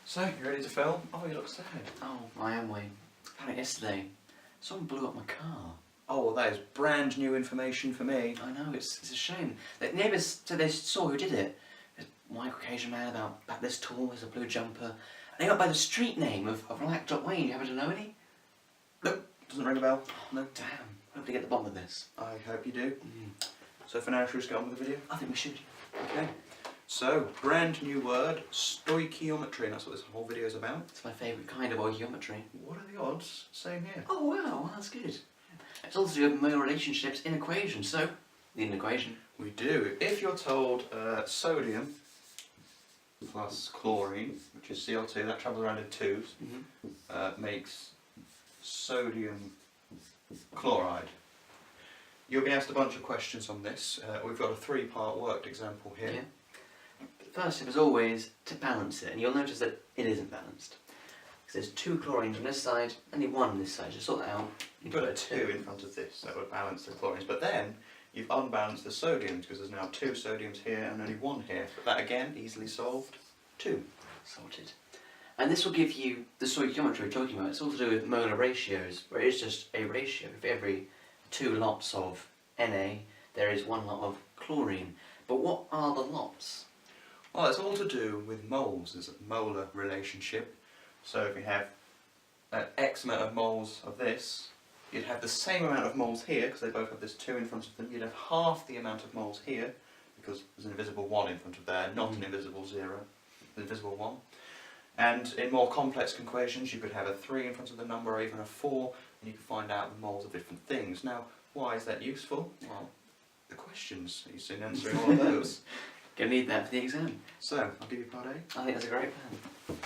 So, you ready to film? Oh, you look sad. Oh, I am, Wayne. I found it yesterday. Someone blew up my car. Oh, well, that is brand new information for me. I know, it's a shame. The neighbours said they saw who did it. There's a white Caucasian man about this tall, has a blue jumper. And they got by the street name of Laptop Wayne. Do you happen to know any? Nope, doesn't ring a bell. No. Damn, I hope to get the bottom of this. I hope you do. So for now, should we just get on with the video? I think we should. Okay. So, brand new word, Stiochiometry, and that's what this whole video is about. It's my favourite kind of geometry. What are the odds? Same here. Oh wow, well, that's good. It's all to do with molar relationships in equations, so need an equation. We do. If you're told sodium plus chlorine, which is Cl2, that travels around in twos, makes sodium chloride. You'll be asked a bunch of questions on this. We've got a 3-part worked example here. Yeah. First step is always to balance it, and you'll notice that it isn't balanced. Because there's 2 chlorines on this side, only 1 on this side. Just sort that out. You put a 2 in front of this, that would balance the chlorines. But then you've unbalanced the sodiums because there's now 2 sodiums here and only 1 here. But that again, easily solved. 2. Sorted. And this will give you the stoichiometry we're talking about. It's all to do with molar ratios, where it's just a ratio. For every 2 lots of Na, there is 1 lot of chlorine. But what are the lots? Well, it's all to do with moles. There's a molar relationship. So if you have X amount of moles of this, you'd have the same amount of moles here, because they both have this 2 in front of them. You'd have half the amount of moles here, because there's an invisible 1 in front of there, not an invisible 0, an invisible 1. And in more complex equations, you could have a 3 in front of the number, or even a 4, and you could find out the moles of different things. Now, why is that useful? Well, the questions, you've seen answering all of those. Gonna need that for the exam. So, I'll give you part A. I think that's a great plan.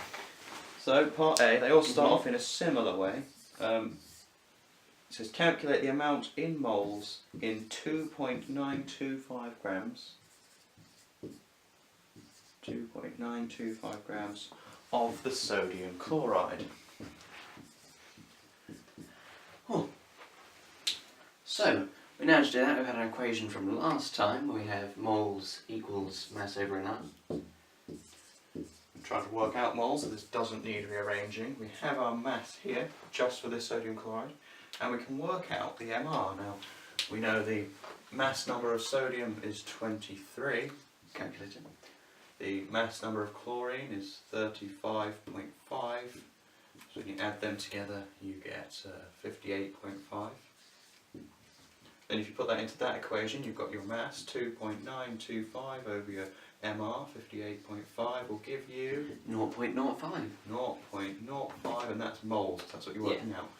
So, part A, they all start off in a similar way. It says calculate the amount in moles in 2.925 grams. 2.925 grams of the sodium chloride. Oh. So, we now to do that. We've had an equation from last time where we have moles equals mass over none. Trying to work out moles, so this doesn't need rearranging. We have our mass here, just for this sodium chloride, and we can work out the MR. Now, we know the mass number of sodium is 23. Calculate it. The mass number of chlorine is 35.5. So when you add them together, you get 58.5. Then if you put that into that equation, you've got your mass, 2.925 over your MR, 58.5, will give you 0.05. 0.05, and that's moles. That's what you're working out.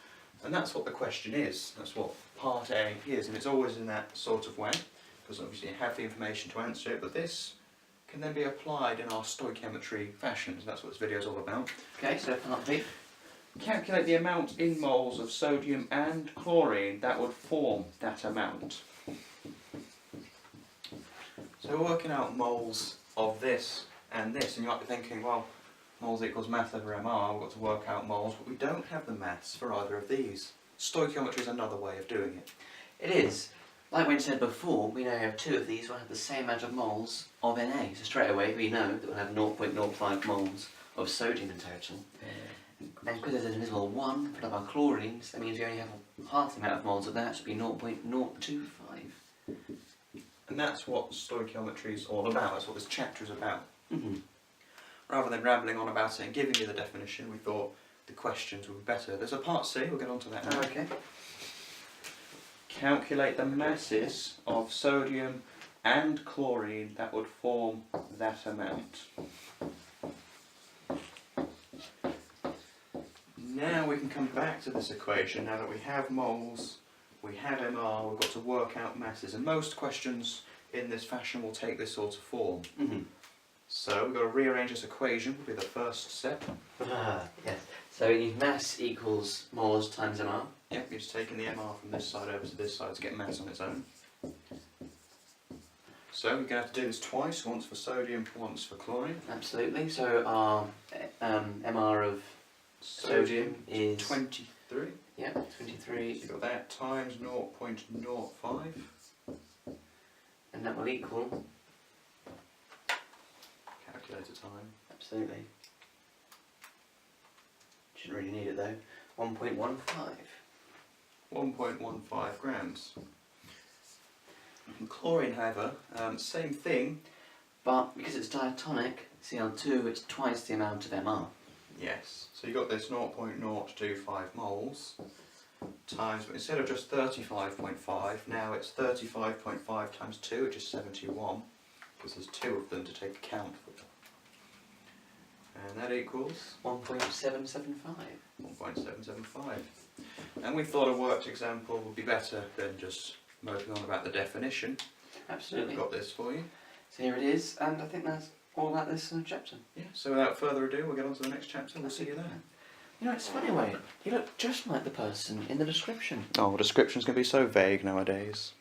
And that's what the question is. That's what part A is, and it's always in that sort of way, because obviously you have the information to answer it, but this can then be applied in our stoichiometry fashion. So that's what this video is all about. Okay, so part B. Calculate the amount in moles of sodium and chlorine that would form that amount. So we're working out moles of this and this, and you might be thinking, well, moles equals mass over MR, we've got to work out moles, but we don't have the mass for either of these. Stoichiometry is another way of doing it. It is. Like we said before, we now have 2 of these will have the same amount of moles of Na. So straight away we know that we'll have 0.05 moles of sodium in total. And because there's an invisible 1 for our chlorines, that means we only have half the amount of moles of that, so it'll be 0.025. And that's what stoichiometry is all about, that's what this chapter is about. Mm-hmm. Rather than rambling on about it and giving you the definition, we thought the questions would be better. There's a part C, we'll get on to that now. Okay. Calculate the masses of sodium and chlorine that would form that amount. Now we can come back to this equation. Now that we have moles, we have MR, we've got to work out masses, and most questions in this fashion will take this sort of form. So we've got to rearrange this equation, will be the first step. Yes. So you need mass equals moles times MR. Yep, you're just taking the MR from this side over to this side to get mass on its own. So we're going to have to do this twice, once for sodium, once for chlorine. Absolutely. So our MR of sodium is 23. Yeah, 23. So you've got that times 0.05. And that will equal Calculator time. Absolutely. Didn't really need it though. 1.15. 1.15 grams. And chlorine, however, same thing. But because it's diatonic, Cl2, it's twice the amount of MR. Yes. So you got this 0.025 moles times, but instead of just 35.5, now it's 35.5 times 2, which is 71, because there's 2 of them to take account for. And that equals 1.775. 1.775. And we thought a worked example would be better than just moping on about the definition. Absolutely. We've got this for you. So here it is, and I think that's all about this chapter. Yeah, so without further ado, we'll get on to the next chapter. We'll see you there. You know, it's funny, Wayne. You look just like the person in the description. Oh, descriptions can be so vague nowadays.